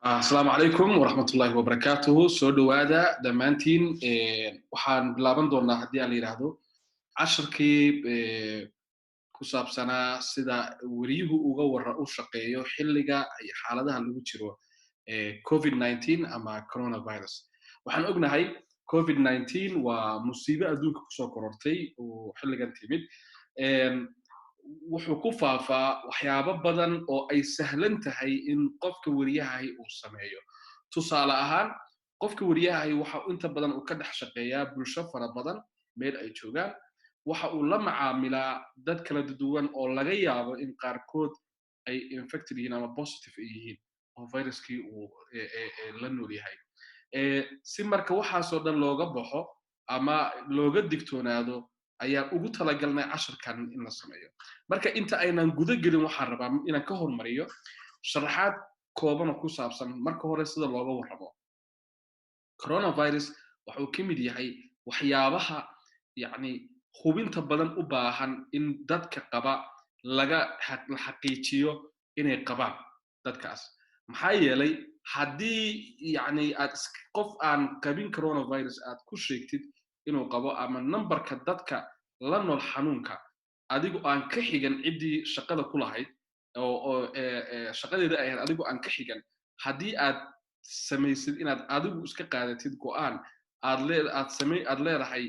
السلام عليكم ورحمة الله وبركاته. سو دوادا دمانتين waxaan bilaaban doonaa haddii aan la yiraahdo casharkii ku saabsanaa sida wariyuhu uga u shaqeeyo xilliga iyo xaaladaha lagu jiro COVID-19 ama coronavirus. Waxaan ognahay COVID-19 waa musiibo adduunka kusoo korortay oo xilligan timid. wuxuu ku faafaa waxyaabo badan oo ay sahlan tahay in qofka wariyaha uu sameeyo. Tusaale ahaan, qofka wariyaha waxa inta badan uu ka dhex shaqeeyaa bulsho fara badan meel ay joogaan. waxa uu la macaamilaa dad kala duwan oo laga yaabo in qaarkood ay infected yihiin ama positive yihiin oo viruskii uu la nool yahay. si marka waxaasoo dhan looga baxo ama looga digtoonaado ayaan ugu talagalnay casharkan in la sameeyo. marka inta aynan guda gelin waxaan rabaa inaan ka hormariyo sharaxaad kooban oo ku saabsan marka hore sida looga warramo. coronavirus wuxuu ka mid yahay waxyaabaha hubinta badan u baahan in dadka qaba laga xaqiijiyo inay qabaan dadkaas. maxaa yeelay haddii aad qof aan qabin coronavirus aad ku sheegtid inuu qabo ama numberka dadka la nool xanuunka adigu aan ka xigan ciddii shaqada ku lahayd oo shaqadeeda ahayd adigu aan ka xigan, haddii aad samaysid inaad adigu iska qaadatid go'aan aad leedahay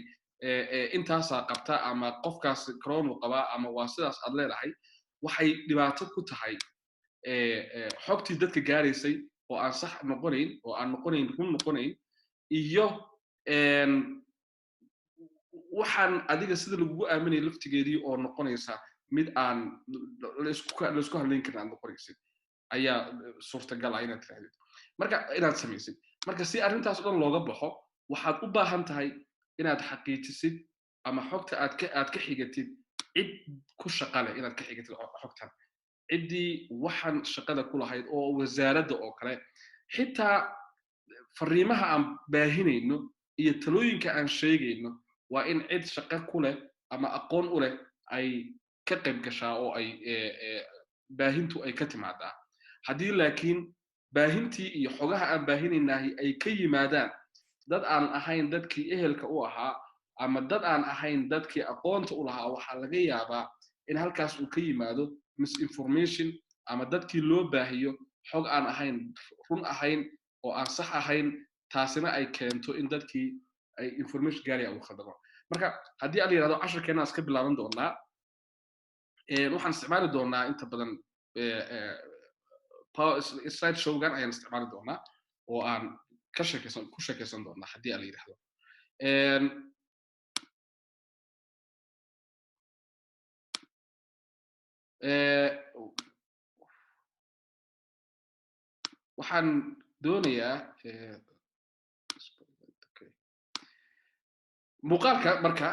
intaasaa qabta ama qofkaas corona qabaa ama waa sidaas aad leedahay, waxay dhibaato ku tahay xogtii dadka gaaraysay oo aan sax noqonayn oo aan run noqonayn iyo waxaan adiga sida lagugu aaminay laftigeedii oo noqonaysa mid aan la isku hadlayn karin aad noqonaysid ayaa suurtagal ah inaad tirahdid marka inaad samaysid. marka si arrintaas dhan looga baxo waxaad u baahan tahay inaad xaqiijisid ama xogta aad ka xigatid cid ku shaqa leh inaad ka xigatid xogtan ciddii waxaan shaqada ku lahayd oo wasaaradda oo kale. xitaa fariimaha aan baahinayno iyo talooyinka aan sheegayno waa in cid shaqo ku leh ama aqoon u leh ay ka qayb gashaa oo ay baahintu ay ka timaadaa. haddii laakiin baahintii iyo xogaha aan baahinaynahay ay ka yimaadaan dad aan ahayn dadkii ehelka u ahaa ama dad aan ahayn dadkii aqoonta u lahaa, waxaa laga yaabaa in halkaas uu ka yimaado misinformation ama dadkii loo baahiyo xog aan ahayn run ahayn oo aan sax ahayn, taasina ay keento in dadkii ay information gaaraya uu khaldamo. marka haddii aan yiraahdo casharkeena iska bilaaban doonaa waxaan isticmaali doonaa inta badan slide showgan ayaan isticmaali doonaa oo aan ku sheekaysan doonaa haddii aan yiraahdo. waxaan doonayaa muuqaalka marka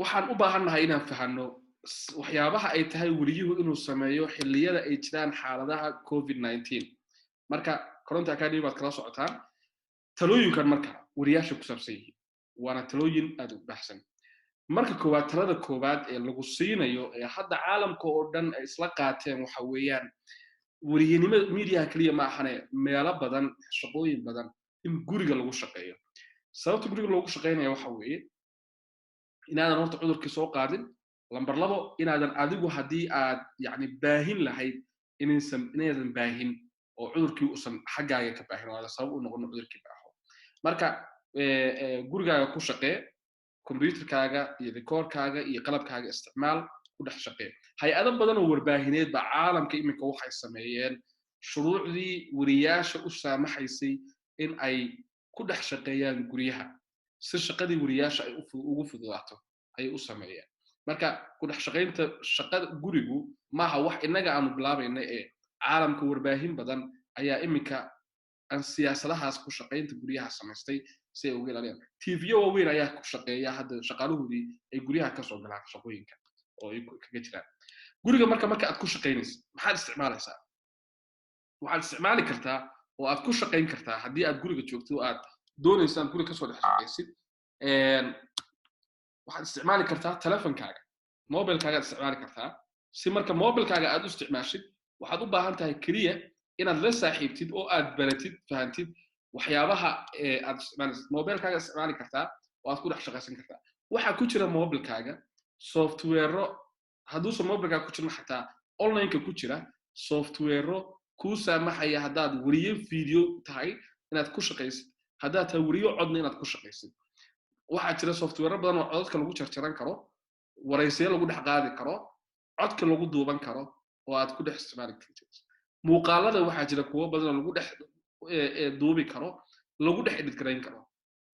waxaan u baahannahay inaan fahanno waxyaabaha ay tahay wariyuhu inuu sameeyo xilliyada ay jiraan xaaladaha COVID-19. marka Koronto Academy baad kala socotaan talooyinkan marka wariyaasha ku saabsan yihiin waana talooyin aad u baxsan. marka koowaad talada koowaad ee lagu siinayo ee hadda caalamka oo dhan ay isla qaateen waxa weeyaan wariyanimada media kaliya ma ahane meelo badan shaqooyin badan in guriga lagu shaqeeyo. sababta guriga loogu shaqeynayo waxa weeye inaadan horta cudurkii soo qaadin. lambar 2 inaadan adigu haddii aad baahin lahayd inaadan baahin oo cudurkii uusan xaggaaga ka baahin oo sabab u noqon cudurkii baaho. marka gurigaaga ku shaqee, computerkaaga iyo rekoorkaaga iyo qalabkaaga isticmaal ku dhex shaqee. hay-ado badan oo warbaahineed baa caalamka iminka waxay sameeyeen shuruucdii wariyaasha u saamaxaysay in ay ku dhex shaqeeyaan guryaha si shaqadii wariyaasha ay ugu fududaato ayay u sameeyeen. marka ku dhex shaqeynta shaqada gurigu maaha wax inaga aanu bilaabayna ee caalamka warbaahin badan ayaa iminka aan siyaasadahaas ku shaqeynta guryaha samaystay si ay uga ilaaliyaan. TV-yo waaweyn ayaa ku shaqeeya hadda shaqaalahoodii ay guryaha ka soo galaan shaqooyinka oo ay kaga jiraan guriga. marka aad ku shaqeynaysid maxaad isticmaalaysaa? waxaad isticmaali kartaa oo aad ku shaqeyn kartaa haddii aad guriga joogto aad doonaysaan guriga kasoo dhex shaqeysid waxaad isticmaali kartaa telefonkaaga, mobilkaaga isticmaali kartaa. si marka mobilkaaga aad u isticmaashid waxaad u baahan tahay kaliya inaad la saaxiibtid oo aad baratid fahantid waxyaabaha aad mobilkaaga isticmaali kartaa oo aad ku dhex shaqaysan kartaa waxaa ku jira mobilkaaga software hadduusan mobilkaaga ku jirin xataa online-ka ku jira software kuu saamaxaya haddaad wariye video tahay inaad ku shaqaysid haddaad tahay wariyo codna inaad ku shaqaysid waxaa jira software badan oo codadka lagu jarjaran karo waraysiyo lagu dhex qaadi karo codka lagu duuban karo oo aad ku dhex isticmaali kartid muuqaalada waxaa jira kuwo badan oo lagu dhex duubi karo lagu dhex edit garayn karo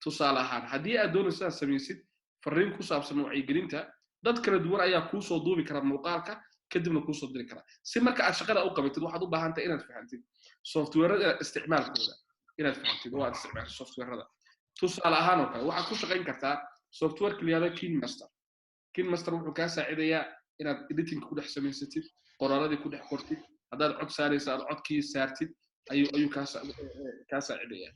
tusaale ahaan haddii aad doonayso inaad samaysid fariin ku saabsan wacyigelinta dad kala duwan ayaa kuu soo duubi kara muuqaalka kadibna kuu soo diri kara si marka aad shaqada u qabatid waxaad u baahan tahay inaad fahantid softwarada isticmaalkooda inaad fahantid oo aad isticmaasho softwarada tusaale ahaan oo kale waxaad ku shaqayn kartaa software kaliyaada KineMaster wuxuu kaa saacidayaa inaad editing ku dhex samaysatid qoraaladii ku dhex qortid haddaad cod saaraysa aad codkii saartid ayuu kaa saacidayaa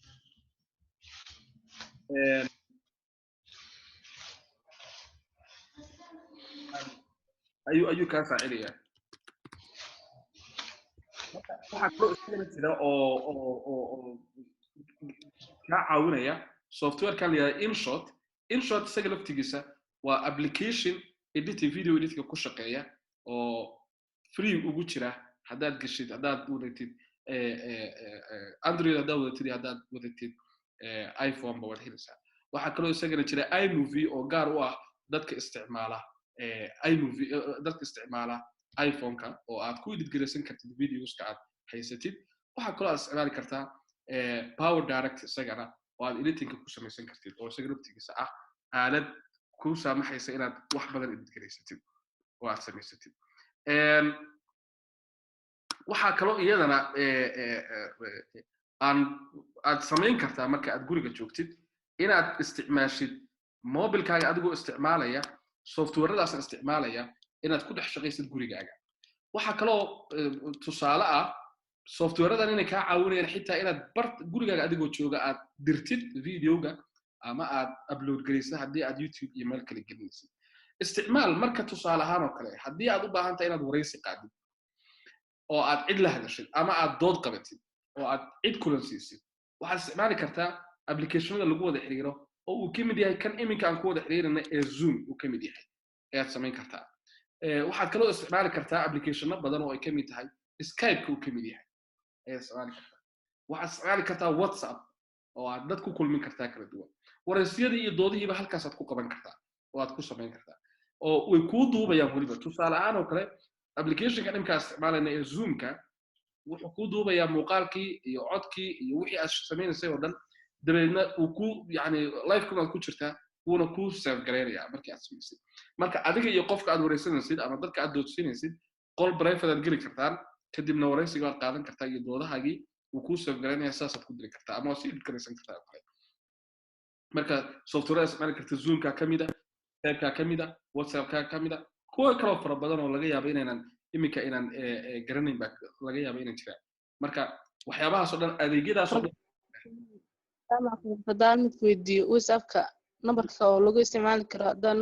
ayuu kaa saacidayaa waxaa kaloo isagana jira oo kaa caawinaya softwarekan la yidhahda InShot isaga laftigiisa waa application editing video editing ku shaqeeya oo free ugu jira haddaad gashid haddaad wadatid Android haddaad wadatid haddaad wadatid iPhone ba waad helaysaa waxaa kaloo isagana jira iMovie oo gaar u ah dadka isticmaala iMovie dadka isticmaala iPhone-ka oo aad ku edit garaysan kartid videoska aad haysatid waxaa kaloo aad isticmaali kartaa Power Direct isagana oo aad editing-ka ku samaysan kartid oo isaga laftigiisa ah aalad ku saamaxaysa inaad wax badan edit garaysatid oo aad samaysatid waxaa kaloo iyadana aad samayn kartaa marka aad guriga joogtid inaad isticmaashid mobilkaaga adigoo isticmaalaya softwaradaasna isticmaalaya inaad ku dhex shaqaysid gurigaaga waxaa kaloo tusaale ah softwaradan inay kaa caawinayaan xitaa inaad gurigaaga adigoo jooga aad dirtid videoga ama aad upload garaysid haddii aad YouTube iyo meel kale gelinaysid isticmaal marka tusaale ahaan oo kale haddii aad u baahan tahay inaad waraysi qaadid oo aad cid la hadashid ama aad dood qabatid oo aad cid kulansiisid waxaad isticmaali kartaa applicationada lagu wada xiriiro oo uu ka mid yahay kan iminka aan ku wada xiriirana ee Zoom uu ka mid yahay ayaad samayn kartaa waxaad kaloo isticmaali kartaa applicationo badan oo ay ka mid tahay Skype-ka uu ka mid yahay ayaad isticmaali kartaa waxaad isticmaali kartaa WhatsApp oo aad dad ku kulmin kartaa kala duwan waraysiyadii iyo doodihiiba halkaas aad ku qaban kartaa oo aad ku samayn kartaa oo way kuu duubayaan weliba tusaale ahaan oo kale applicationka dhimkaa isticmaalayna ee Zoom-ka wuxuu kuu duubayaa muuqaalkii iyo codkii iyo wixii aad samaynaysay oo dhan dabeedna uu ku yani live-kuna aad ku jirtaa wuuna kuu save garaynayaa markii aad samaysid marka adiga iyo qofka aad waraysanaysid ama dadka aad doodsinaysid qol private aad geli kartaan kadibna waraysiga aad qaadan kartaa iyo doodahaagii uu kuu save garaynayaa saasaad ku diri kartaa ama si garaysan kartaa oo kale marka software isticmaali karta Zoom-ka ka mid ah Skype-ka ka mid ah WhatsApp-ka ka mid ah kuwa kaloo fara badan oo laga yaabo inaan garanayn baa laga yaabo inay jiraan marka waxyaabahaas oo dhan adeegyadaas oo dhan hadaan mid weydiiyo WhatsApp-ka numberka oo lagu isticmaali karo hadaan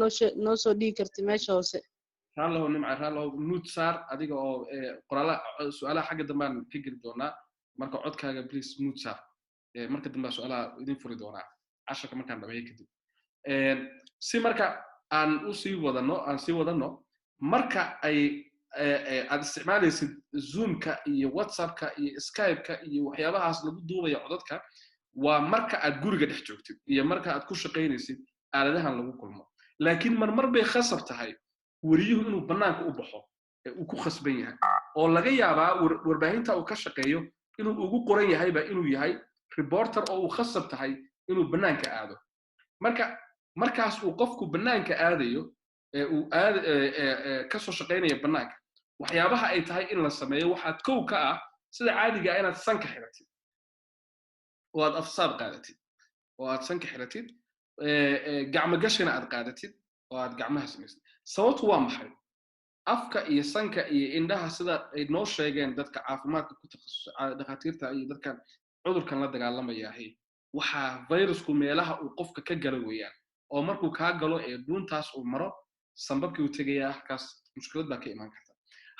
noo soo dhigi karti meesha hoose raallo nuut saar adiga oo qoraala su'aalaha xagga dambe aan ka geli doonaa marka codkaaga please nuut saar marka dambe su'aalaha idin furi doonaa casharka markaan dhameeyo kadib si marka aan sii wadano marka aad isticmaalaysid Zoom-ka iyo WhatsApp-ka iyo Skype-ka iyo waxyaabahaas lagu duubayo codadka waa marka aad guriga dhex joogtid iyo marka aad ku shaqaynaysid aaladahan lagu kulmo laakiin mar bay khasab tahay wariyuhu inuu banaanka u baxo uu ku khasban yahay oo laga yaabaa warbaahinta uu ka shaqeeyo inuu ugu qoran yahayba inuu yahay reporter oo uu khasab tahay inuu banaanka aado markaas uu qofku banaanka aadayo uu ka soo shaqaynaya banaanka waxyaabaha ay tahay in la sameeyo waxaad kow ka ah sida caadiga ah inaad sanka xiratid oo aad afsaab qaadatid oo aad sanka xiratid gacmo gashina aad qaadatid oo aad gacmaha samaysid sababtu waa maxay afka iyo sanka iyo indhaha sida ay noo sheegeen dadka caafimaadka ku takhasusay dhakhaatiirta iyo dadka cudurkan la dagaalamaya waxa virusku meelaha uu qofka ka galo weeyaan oo markuu ka galo ee dhuuntaas uu maro sanbabkii uu tagayaa halkaas mushkilad baa ka iman karta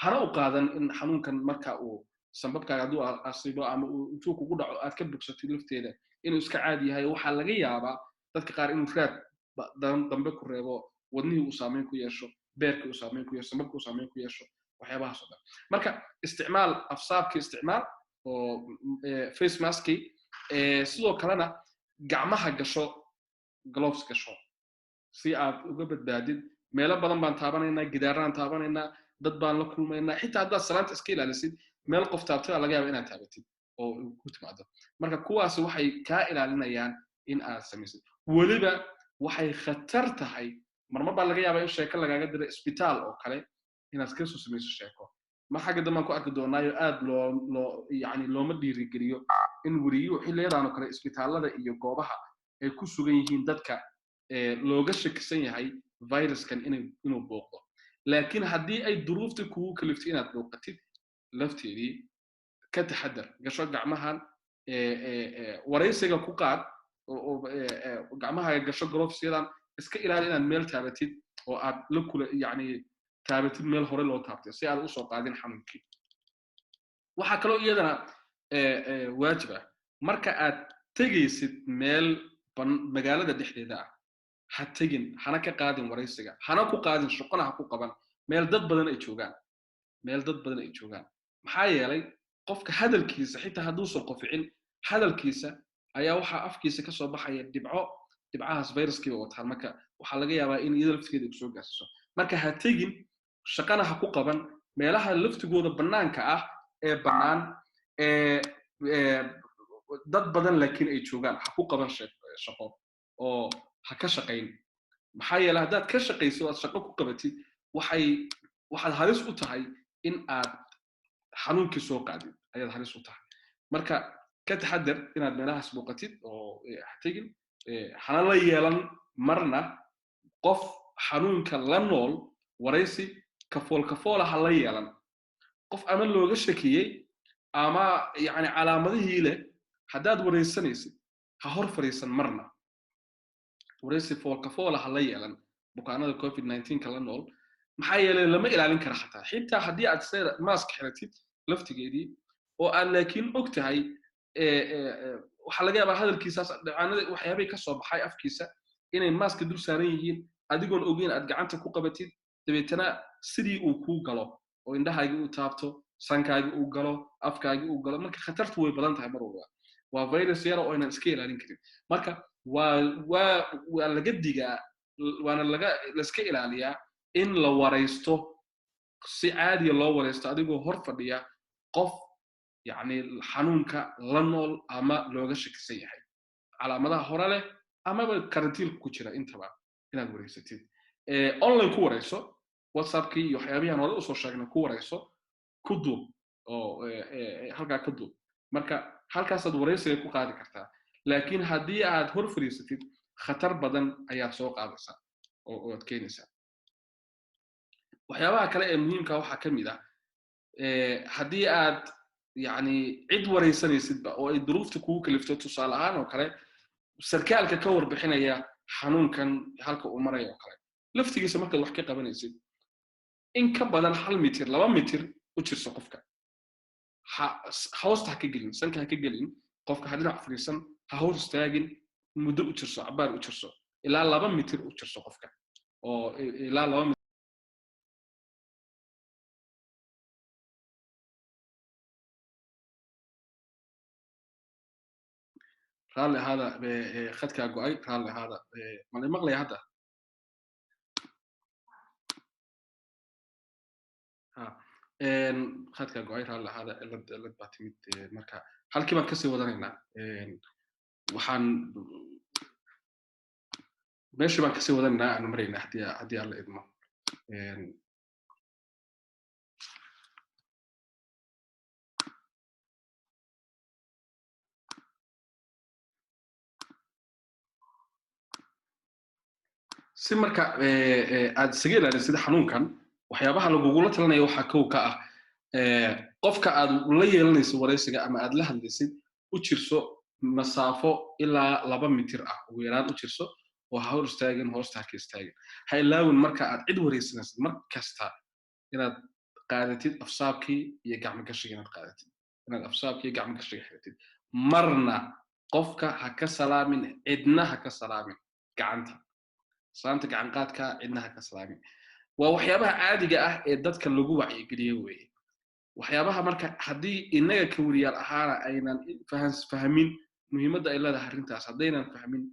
hana u qaadan in xanuunkan marka uu sanbabkaaga hadduu asiibo ama intuu kugu dhaco aad ka bogsatid lafteeda inuu iska caadi yahay waxaa laga yaabaa dadka qaar inuu raad dambe ku reebo wadnihii uu saameyn ku yeesho beerkii uu saameyn ku yeesho sanbabkii uu saameyn ku yeesho waxyaabahaas oo dhan marka isticmaal afsaabkii isticmaal oo face maskii sidoo kalena gacmaha gasho gloves gasho si aad uga badbaadid meelo badan baan taabanaynaa gidaaraan taabanaynaa dad baan la kulmaynaa xitaa haddaad salaanta iska ilaalisid meel qof taabtada laga yaaba inaad taabatid oo ku timaado marka kuwaas waxay kaa ilaalinayaan in aad samaysid weliba waxay khatar tahay marmar baa laga yaabaa in sheeko lagaaga diro isbitaal oo kale inaad ka soo samayso sheeko mar xagga dambaan ku arki doonaayo aad yani looma dhiirigeliyo in weriyuhu xilliyadan oo kale isbitaallada iyo goobaha ay ku sugan yihiin dadka looga shakisan yahay viruskan inuu booqdo laakiin haddii ay duruufta kugu kaliftay inaad booqatid lafteedii ka taxadar gasho gacmahan waraysiga ku qaad gacmaha gasho glovesyadaan iska ilaali inaad meel taabatid oo aad la kula yani taabatid meel hore loo taabtay si aad u soo qaadin xanuunkii waxa kale oo iyadana waajib ah marka aad tegaysid meel magaalada dhexdeeda ah ha tegin hana ka qaadin waraysiga hana ku qaadin shaqana ha ku qaban meel dad badan ay joogaan maxaa yeelay qofka hadalkiisa xitaa hadduu soo qoficin hadalkiisa ayaa waxa afkiisa ka soo baxaya dhibcahaas viruskiiba wataan marka waxaa laga yaabaa in iyada laftigeeda ku soo gaarsiiso marka ha tegin shaqana ha ku qaban meelaha laftigooda bannaanka ah ee bannaan dad badan laakiin ay joogaan ha ku qaban shaqo oo ha ka shaqayn maxaa yeelay haddaad ka shaqayso aad shaqo ku qabatid waxaad halis u tahay in aad xanuunkii soo qaadid ayaad halis u tahay marka ka taxadar inaad meelahaas booqatid oo ha tegin hana la yeelan marna qof xanuunka la nool waraysi kafoolkafoola ha la yeelan qof ama looga shakiyey ama yani calaamadihii leh haddaad waraysanaysid ha hor fariisan marna waraysi foolkafoola ha la yeelan bukaanada covid-19 ka la nool maxaa yeelay lama ilaalin kara xitaa haddii aad mask xiratid laftigeedii oo aad laakiin og tahay waxaa laga yaabaa hadalkiisaas dhacaanada waxyaabay ka soo baxay afkiisa inay maaska dul saaran yihiin adigoon ogeyn aad gacanta ku qabatid dabeetana sidii uu kuu galo oo indhahaagii uu taabto sankaagii uu galo afkaagii uu galo marka khatartu way badan tahay mar walba waa virus yara oo aynan iska ilaalin karin marka waa laga digaa waana laska ilaaliyaa in la waraysto si caadiya loo waraysto adigoo hor fadhiya qof yani xanuunka la nool ama looga shakisan yahay calaamadaha hore leh amaba karantiilka ku jira intaba inaad waraysatid online ku warayso whatsappkii iyo waxyaabihan hore usoo sheegnay ku warayso ku duub oo halkaa ka duub marka halkaasaad waraysiga ku qaadi kartaa laakiin haddii aad hor fadhiisatid khatar badan ayaad soo qaadaysaa oo aad keenaysaa waxyaabaha kale ee muhiimka waxaa ka mid ah haddii aad yani cid waraysanaysidba oo ay duruufta kugu kalifto tusaale ahaan oo kale sarkaalka ka warbixinaya xanuunkan halka uu maraya oo kale laftigiisa markaad wax ka qabanaysid in ka badan 1 mitir 2 mitir u jirso qofka hoosta ha ka gelin sanka ha ka gelin qofka ha dhinac fadhiisan ha hor istaagin muddo u jirso cabaar u jirso ilaa 2 mitir u jirso qofka oo ilaa 2 رالي هذا خدك أقوي رالي هذا مالي مغلي هذا خدك أقوي رالي هذا اللي باتميت مركا هل كمان كسي ودانينا وحان ماشي ما كسي ودانينا أنا مرينا هدي على إدمان si marka aad isaga ilaalisid xanuunkan waxyaabaha lagugula talinayo waxa kow ka ah qofka aad la yeelanaysid waraysiga ama aad la hadlaysid u jirso masaafo ilaa 2 mitir ah ugu yaraan u jirso oo ha hor istaagin hoosta ha ka istaagin ha ilaawin marka aad cid waraysanaysid mar kasta inaad qaadatid afsaabkii iyo gacmo gashiga inaad qaadatid inaad afsaabkii gacmo gashiga xirtid marna qofka ha ka salaamin cidna ha ka salaamin gacanta salaamta gacan qaadka cidna ha ka salaamin waa waxyaabaha caadiga ah ee dadka lagu wacyigeliyo weeye waxyaabaha marka haddii inaga ka wariyaal ahaana aynan fahmin muhiimadda ay leedahay arrintaas haddaynan fahmin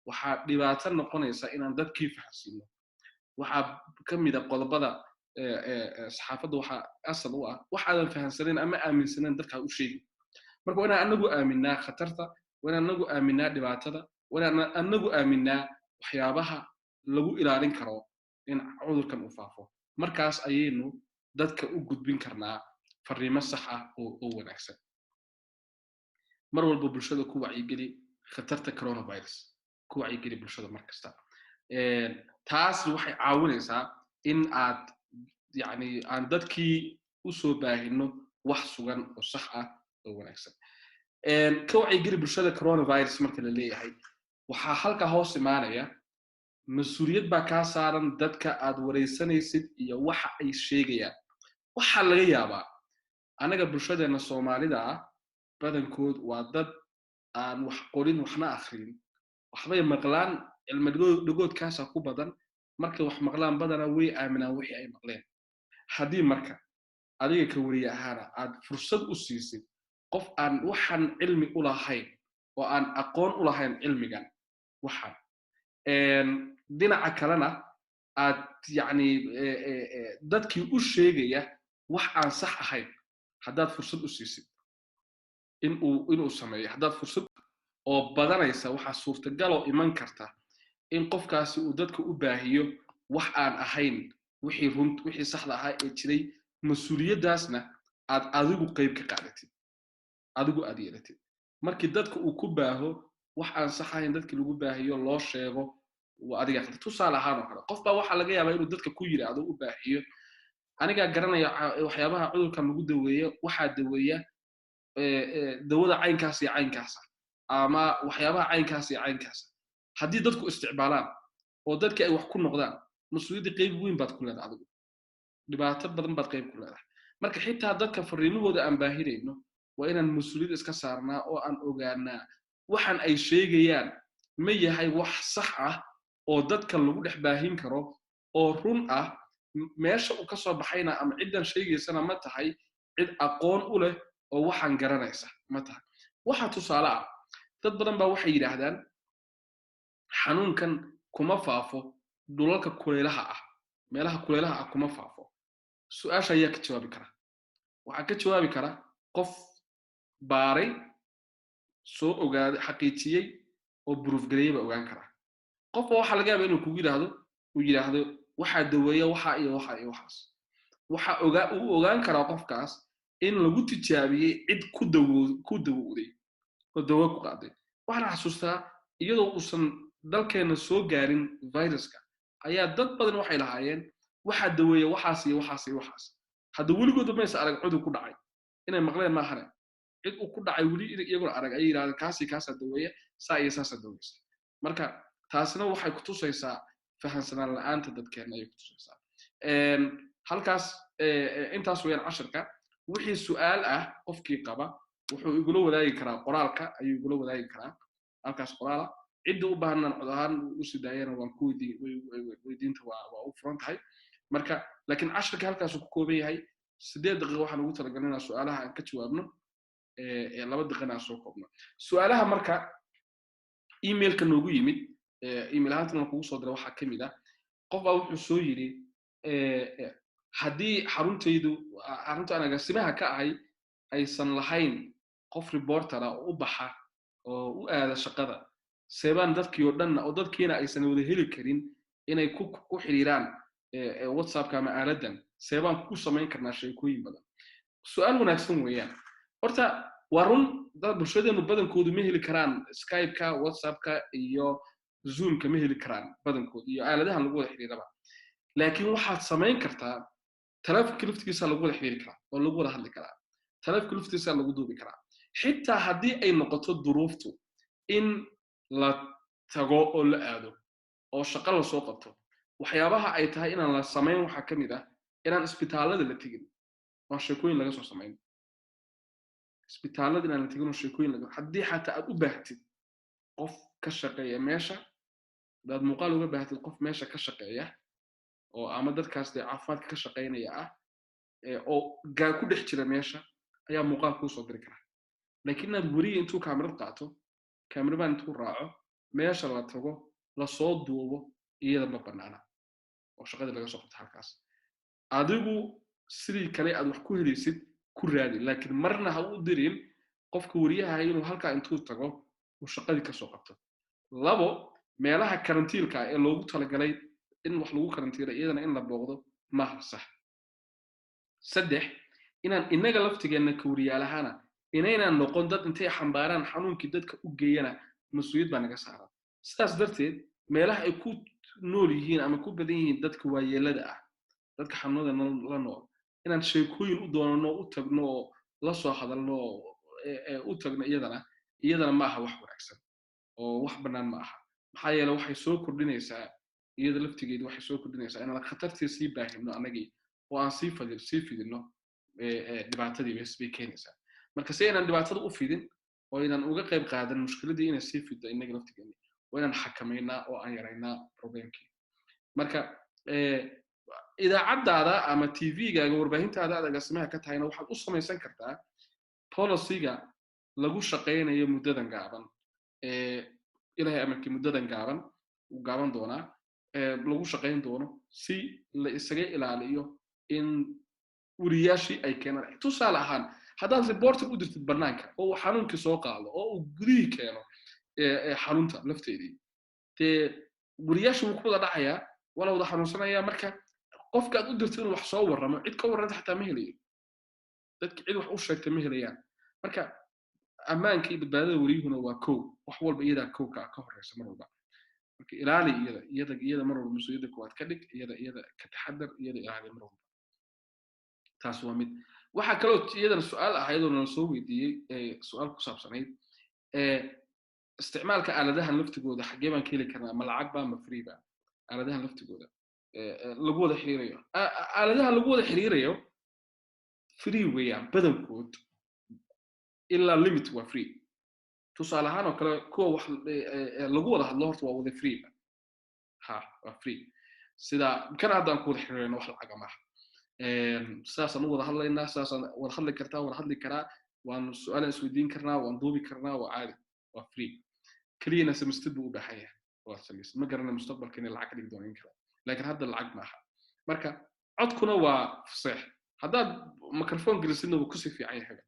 waxaa dhibaato noqonaysa inaan dadkii fahamsiino waxaa ka mid ah qodobada saxaafadda waxaa asal u ah waxaadan fahamsanayn ama aaminsanayn dadka u sheegi marka waa inaan anagu aaminaa khatarta waa inaan anagu aaminaa dhibaatada waa inaan anagu aaminaa waxyaabaha lagu ilaalin karo in cudurkan uu faafo markaas ayaynu dadka u gudbin karnaa fariimo sax ah oo wanaagsan mar walba bulshada ku wacyigeli khatarta coronavirus ku wacyigeli bulshada mar kasta taas waxay caawinaysaa in aad yani aan dadkii u soo baahino wax sugan oo sax ah oo wanaagsan ka wacyigeli bulshada coronavirus marka la leeyahay waxaa halka hoos imaanaya mas-uuliyad baa kaa saaran dadka aad wareysanaysid iyo waxa ay sheegayaan waxaa laga yaabaa anaga bulshadeena Soomaalida ah badankood waa dad aan wax qorin waxna akhrin waxbay maqlaan cilmigoodkaas ku badan markay wax maqlaan badana way aaminaan wixii ay maqleen haddii marka adiga ka wariye ahaana aad fursad u siisid qof aan waxan cilmi u lahayn oo aan aqoon u lahayn cilmigan waxan dhinaca kalena aad yani dadkii u sheegaya wax aan sax ahayn haddaad fursad u siisid inuu sameeyo haddaad fursad oo badanaysa waxaa suurtagaloo iman karta in qofkaasi uu dadka u baahiyo wax aan ahayn wixii saxda ahaa ee jiray mas-uuliyaddaasna aad adigu qayb ka qaadatid adigu aad yeelatid markii dadka uu ku baaho wax aan sax ahayn dadkii lagu baahiyo loo sheego waa adiga qalad tusaale ahaan oo kale qof baa waxaa laga yaabaa inuu dadka ku yiraahdo u baahiyo aniga garanaya waxyaabaha cudurkan lagu daweeyo waxaa daweeya dawada caynkaas iyo caynkaas ama waxyaabaha caynkaas iyo caynkaas haddii dadku isticmaalaan oo dadka ay wax ku noqdaan mas-uuliyadda qayb weyn baad ku leedahay adigu dhibaato badan baad qayb ku leedahay marka xitaa dadka fariimahooda aan baahinayno waa inaan mas-uuliyad iska saarnaa oo aan ogaanaa waxaan ay sheegayaan ma yahay wax sax ah oo dadka lagu dhex baahin karo oo run ah meesha uu ka soo baxayna ama ciddan sheegaysana ma tahay cid aqoon u leh oo waxaan garanaysa ma tahay waxa tusaale ah dad badan baa waxay yidhaahdaan xanuunkan kuma faafo dhulalka kuleelaha ah meelaha kuleelaha ah kuma faafo su-aasha ayaa ka jawaabi kara waxaa ka jawaabi kara qof baaray soo ogaaday xaqiijiyey oo buruufgareeyay baa ogaan kara qofba waxaa laga yaabaa inuu kugu yidhaahdo waxaa daweeya waxa iyo waxa iyo waxaas uu ogaan karaa qofkaas in lagu tijaabiyey cid ku dawowday oo dawo ku qaaday waxaan xasuustaa iyadoo uusan dalkeena soo gaarin viruska ayaa dad badan waxay lahaayeen waxaa daweeya waxaas iyo waxaas iyo waxaas hadda weligoodba maysa arag cudur ku dhacay inay maqleen maahane cid uu ku dhacay weli iyaguna arag ayay yidhahdeen kaasi kaasaa daweeya saa iyo saasaa daweysa marka taasina waxay ku tusaysaa fahansanaan la'aanta dadkeena ayay ku tusaysaa halkaas intaas weeyaan casharka wixii su'aal ah qofkii qaba wuxuu igula wadaagi karaa qoraalka ayuu igula wadaagi karaa halkaas qoraala cidda u baahnaan cod ahaan u sii daayana waan ku weydiinta waa u furan tahay marka laakiin casharka halkaasuu ku kooban yahay 8 daqiiqo waxaan ugu talagalnay inaan su'aalaha aan ka jawaabno 2 daqiiqana aan soo koobno su'aalaha marka emailka noogu yimid email ahaantana kugu soo diray waxaa ka mid ah qof baa wuxuu soo yidhi haddii xarunta agaasimaha ka ahay aysan lahayn qof reportera oo u baxa oo u aada shaqada seebaan dadkii oo dhanna oo dadkiina aysan wada heli karin inay ku xiriiraan whatsappka ama aaladan seebaan ku samayn karnaa sheekooyin badan su'aal wanaagsan weeyaan horta waa run dad bulshadeenu badankoodu ma heli karaan skype-ka whatsappka iyo zoomka ma heli karaan badankoodu iyo aaladahan lagu wada xiriiraba laakiin waxaad samayn kartaa taleefanka laftigiisa lagu wada xiriiri karaa oo lagu wada hadli karaa taleefanka laftigiisa lagu duubi karaa xitaa haddii ay noqoto duruuftu in la tago oo la aado oo shaqo la soo qabto waxyaabaha ay tahay inaan la samayn waxaa ka mid ah inaan isbitaalada la tegin oo sheekooyin laga soo samayn isbitaalada inaan la tegin oo sheekooyin laga haddii xataa aad u baahatid qof ka shaqeeya meesha dad muuqaal uga baahatid qof meesha ka shaqeeya oo ama dadkaas dee caafimaadka ka shaqeynaya ah oo ku dhex jira meesha ayaa muuqaal kuu soo diri kara laakiin inaad weriga intuu kaamirad qaato kaamirabaan intuu raaco meesha la tago lasoo duubo iyada ma banaana oo shaqadii laga soo qabta halkaas adigu sidii kale aad wax ku helaysid ku raadi laakiin marna ha u dirin qofka weriyaha inuu halkaa intuu tago uu shaqadii kasoo qabto labo meelaha karantiilka ee loogu talagalay in wax lagu karantiilo iyadana in la booqdo maaha sax saddex inaan inaga laftigeena ka weriyaalahaana inaynaan noqon dad intay xambaaraan xanuunkii dadka u geeyana mas-uuliyad baa naga saaran sidaas darteed meelaha ay ku nool yihiin ama ku badan yihiin dadka waayeelada ah dadka xanuunada la nool inaan sheekooyin u doonano u tagno oo la soo hadalno u tagno iyadana ma aha wax wanaagsan oo wax bannaan ma aha maxaa yeele waxay soo kordhinaysaa iyada laftigeedu waxay soo kordhinaysaa inaan khatartii sii baahino anagii oo aan sii fidino dhibaatadii bay keenaysaa marka si inaan dhibaatada u fidin oo inaan uga qayb qaadan mushkiladii inay sii fido inaga laftigeeni waa inaan xakamaynaa oo aan yaraynaa problemkii marka idaacadaada ama tv-gaaga warbaahintaada aad agaasimaha ka tahayna waxaad u samaysan kartaa policyga lagu shaqaynayo muddadan gaaban ilaahay amarkii muddadan gaaban doonaa lagu shaqayn doono si la isaga ilaaliyo in weriyaashii ay keenaan tusaale ahaan haddaad reporter u dirtid bannaanka oo uu xanuunkii soo qaado oo uu gudihii keeno xanuunta lafteedii dee weriyaashii wuu ku wada dhacayaa waa la wada xanuunsanayaa marka qofka aad u dirtid inuu wax soo warramo cid ka warranta xataa ma helayo dadki cid wax u sheegta ma helayaan marka ammaanka iyo badbaadada weriyuhuna waa kow wax walba iyadaa kowka ka horeysa mar walba marka ilaali iyada mar walba mas-uuliyadda koowaad ka dhig iyada ka taxadar iyada ilaali mar walba taas waa mid waxaa kaloo iyadana su-aal ahayd oo nala soo weydiiyey su-aal ku saabsanayd isticmaalka aaladahan laftigooda xaggee baan ka heli karnaa ma lacag baa ma free ba aaladahan laftigooda lagu wada xiriirayo aaladaha lagu wada xiriirayo free weeyaan badankood ilaa limit waa free tusaale ahaan oo kale kuwa wax lagu wada hadlo horta waa wada free waa free sida kana haddaan ku wada xiriirayno wax lacaga maaha saasaan u wada hadlaynaa saasaan wada hadli kartaa wada hadli karaa waan su-aalaan isweydiin karnaa waan duubi karnaa waa caadi waa free keliyana samistid buu u baahan yahay waa samaysa ma garana mustaqbalka inay lacag ka dhigi doono in kale laakiin hadda lacag maaha marka codkuna waa faseex haddaad microphone gelisidna wuu kusii fiican yahay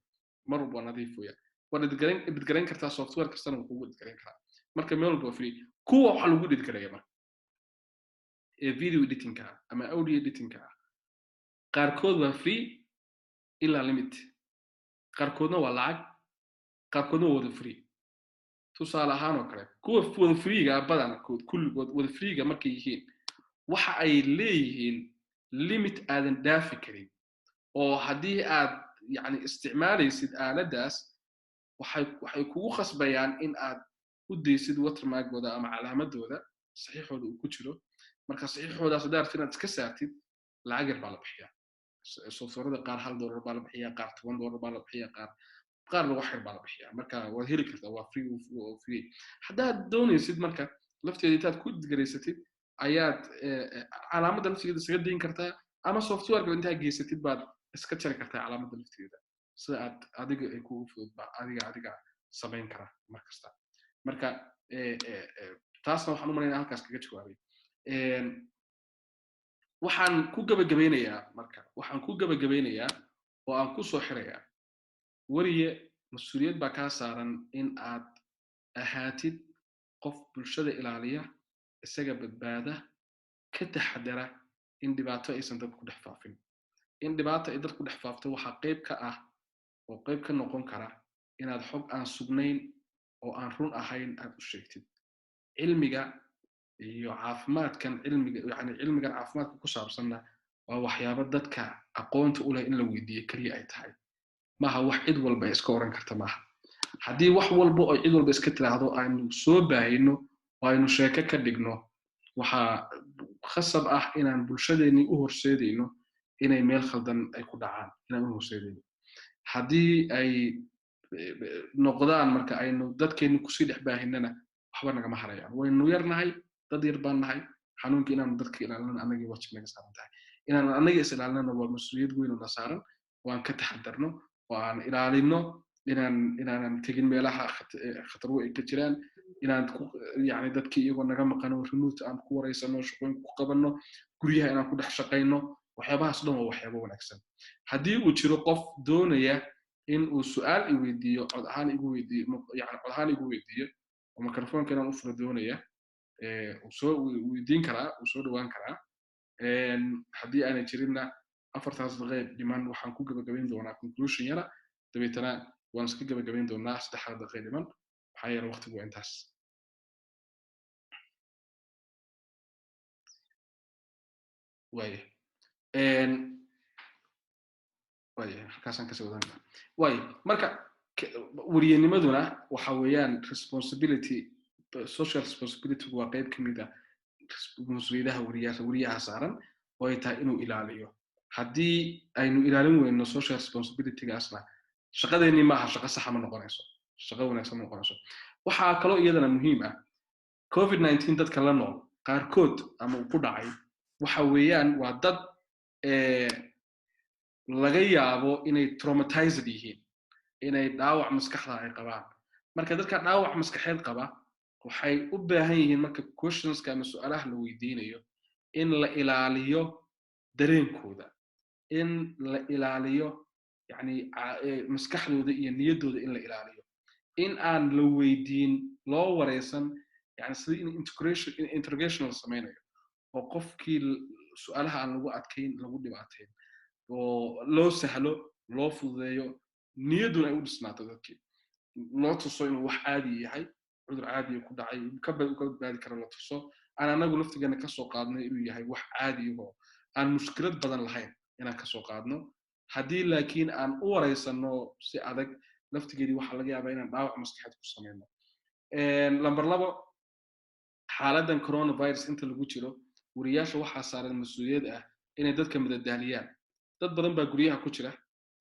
mar walba waa nadiif weeyaan waad editgarayn kartaa software kastana wuu kugu editgarayn karaa marka meel walba waa free kuwa waxaa lagu editgaraya marka video editingka ama audio editingka qaarkood waa free ilaa limit qaarkoodna waa lacag qaarkoodna waa wada free tusaale ahaan oo kale kuwa wada freega badankood kulligood wada freega markay yihiin waxa ay leeyihiin limit aadan dhaafi karin oo haddii aad yani isticmaalaysid aaladaas waxay kugu khasbayaan in aad u daysid watermarkooda ama calaamadooda saxiixooda uu ku jiro marka saxiixoodaas haddaad rabtid inaad iska saartid lacag yar baa la bixiyaa softwarada qaar $1 baa la bixiyaa qaar $10 baa la bixiyaa qaarna wax yar baa la bixiyaa marka waad heli kartaa waa free haddaad doonaysid marka lafteeda intaad ku editgaraysatid ayaad calaamadda lafteeda isaga dayn kartaa ama softwareka intaad geysatid baad iska jari kartaa calaamadda lafteeda sida aad adiga ay kugu fudud baa adiga samayn kara mar kasta marka taasna waxaan u malaynaa halkaas kaga jawaabay waxaan ku gabagabeynayaa oo aan ku soo xirayaa wariye mas-uuliyad baa kaa saaran in aad ahaatid qof bulshada ilaaliya isaga badbaada ka taxadara in dhibaato aysan dadku dhex faafin in dhibaato ay dadku dhex faafto waxaa qayb ka ah oo qayb ka noqon kara inaad xog aan sugnayn oo aan run ahayn aad u sheegtid cilmiga iyo caafimaadkan cilmigan caafimaadka ku saabsanna waa waxyaabo dadka aqoonta u leh in la weydiiyo kaliya ay tahay maaha wax cid walba iska oran karta maaha haddii wax walba oo cid walba iska tiraahdo aynu soo baahino oo aynu sheeko ka dhigno waxaa khasab ah inaan bulshadeennii u horseedayno inay meel khaldan ay ku dhacaan inaan u horseedayno haddii ay noqdaan marka aynu dadkeenu kusii dhex baahinana waxba nagama harayaan waynu yarnahay dad yar baan nahay xanuunka inaanu dadka ilaalino anagii wajib naga saaran tahay inaanu anaga is ilaalinana waa mas-uuliyad weyn oo na saaran waan ka taxadarno oo aan ilaalino inaanan tegin meelaha khatarwo ay ka jiraan inaan yani dadkii iyagoo naga maqano remote aan ku wareysano shaqooyin ku qabanno guryaha inaan ku dhex shaqayno waxyaabahaas dhan waa waxyaabo wanaagsan haddii uu jiro qof doonaya in uu su'aal i weydiiyo cod ahaan igu weydiiyo oo microphone inaan u furo doonaya uu soo weydiin karaa uu soo dhawaan karaa haddii aanay jirinna 4 daqiiqo dhiman waxaan ku gabagabayn doonaa conclusion yara dabeetana waan iska gabagabayn doonaa 3 daqiiqo dhiman maxaa yeelay waqtigu waa intaas waaye halkaasaan kasoo wadan waaye marka wariyanimaduna waxa weeyaan responsibility social responsibility waa qayb ka mid ah mas-uuliyadaha wariyaha saaran oo ay tahay inuu ilaaliyo haddii aynu ilaalin weyno social responsibilitygaasna shaqadeennii maaha shaqo saxa ma noqonayso shaqo wanaagsan ma noqonayso waxaa kaloo iyadana muhiim ah covid-19 dadka la nool qaarkood ama uu ku dhacay waxa weeyaan waa dad laga yaabo inay traumatized yihiin inay dhaawac maskaxda ay qabaan marka dadka dhaawac maskaxeed qaba waxay u baahan yihiin marka questionska ama su'aalaha la weydiinayo in la ilaaliyo dareenkooda in la ilaaliyo yani maskaxdooda iyo niyaddooda in la ilaaliyo in aan la weydiin loo wareysan yani sidii in interrogation la samaynayo oo qofkii su'aalaha aan lagu adkayn lagu dhibaateyn oo loo sahlo loo fududeeyo niyadduna ay u dhisnaato dadkii loo tuso inuu wax caadi yahay cudur caadi ku dhacay ka badbaadi karo la tuso aan anagu laftigeena ka soo qaadno inuu yahay wax caadi oo aan mushkilad badan lahayn inaan ka soo qaadno haddii laakiin aan u wareysano si adag laftigeedii waxaa laga yaabaa inaan dhaawac maskaxeed ku samayno lambar 2 xaaladan coronavirus inta lagu jiro wariyaasha waxaa saaran mas-uuliyad ah inay dadka madadaaliyaan dad badan baa guryaha ku jira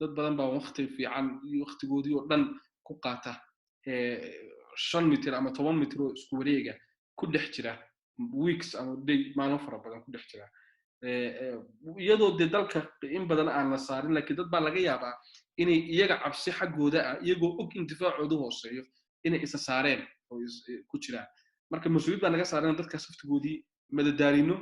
dad badan baa waqti fiican iyo waqtigoodii oo dhan ku qaata 5 mitir ama 10 mitir oo isku wareega ku dhex jira weeks ama maalmo fara badan ku dhex jira iyadoo de dalka in badan aan la saarin laakiin dad baa laga yaabaa inay iyaga cabsi xaggooda ah iyagoo og intifaacoodu hooseeyo inay isa saareen oo ku jiraan marka mas-uuliyad baa naga saaran dadka saftigoodii madadaalino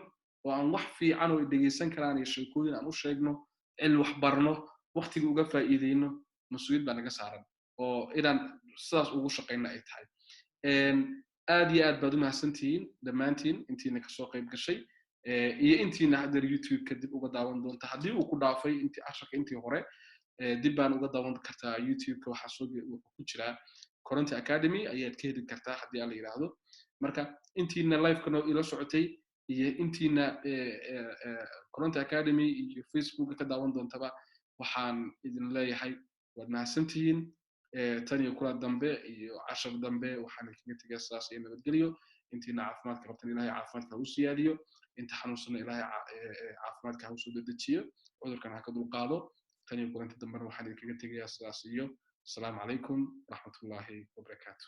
oo aan wax fiican oo dhegeysan karaan iyo sheekooyin aan u sheegno cilmi wax barno waqtiga uga faa'iideyno mas-uuliyad baa naga saaran oo inaan sidaas ugu shaqeyno ay tahay aad iyo aad baad u mahadsantihiin dhammaantiin intiina kasoo qayb gashay iyo intiina haddeer youtube kadib uga daawan doonta haddii uu ku dhaafay casharka intii hore dib baan uga daawan kartaa youtube-ka waxaa ku jiraa Koronte Academy ayaad ka heli kartaa haddii aan la yiraahdo marka intiina live-kana ila socotay iyo intiina Koronte Academy iyo Facebook ka daawan doontaba waxaan idin leeyahay waad mahadsantihiin tan iyo kula dambe iyo cashar dambe waxaan kaga tagay saas iyo nabadgelyo intiina caafimaadka qabtan ilaahay caafimaadka u siyaadiyo inta xanuunsan ilaahay caafimaadka u soo dedejiyo cudurkan ha ka dulqaado tan iyo kulanta dambe waxaan kaga tagay saas iyo السلام عليكم ورحمة الله وبركاته